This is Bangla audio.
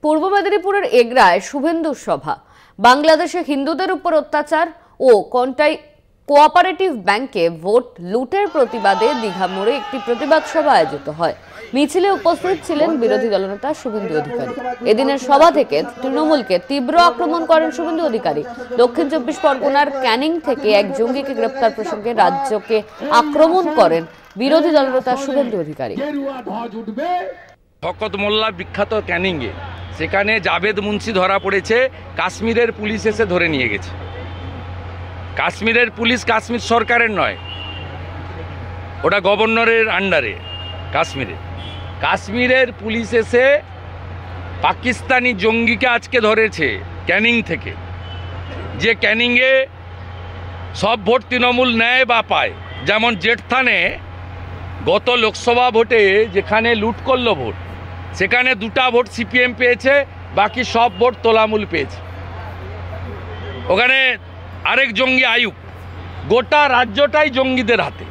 পূর্ব মেদিনীপুরের এগরায় শুভেন্দুর সভা। বাংলাদেশে হিন্দুদের উপর অত্যাচার ও কোঅপারেটিভ ব্যাংকে ভোট লুটের প্রতিবাদে দীঘা মোড়ে একটি প্রতিবাদ সভা আয়োজিত হয়। মিছিলে উপস্থিত ছিলেন বিরোধী দলনেতা শুভেন্দু অধিকারী। এদিনের সভা থেকে তৃণমূলকে তীব্র আক্রমণ করেন শুভেন্দু অধিকারী। দক্ষিণ 24 পরগনার ক্যানিং থেকে এক জঙ্গিকে গ্রেপ্তার প্রসঙ্গে রাজ্যকে আক্রমণ করেন বিরোধী দলনেতা শুভেন্দু অধিকারী। শওকত মোল্লা বিখ্যাত ক্যানিংয়ে, সেখানে জাভেদ মুন্সি ধরা পড়েছে, কাশ্মীরের পুলিশ এসে ধরে নিয়ে গেছে। কাশ্মীরের পুলিশ কাশ্মীর সরকারের নয়, ওটা গভর্নরের আন্ডারে। কাশ্মীরের পুলিশ এসে পাকিস্তানি জঙ্গিকে আজকে ধরেছে ক্যানিং থেকে, যে ক্যানিংয়ে সব ভোট তৃণমূল নেয় বা পায়। যেমন জেঠথানে গত লোকসভা ভোটে যেখানে লুট করলো ভোট, সেখানে 2টা ভোট সিপিএম পেয়েছে, বাকি সব ভোট তৃণমূল পেয়েছে। ওখানে আরেক জঙ্গি আয়ুব, গোটা রাজ্যটাই জঙ্গিদের হাতে।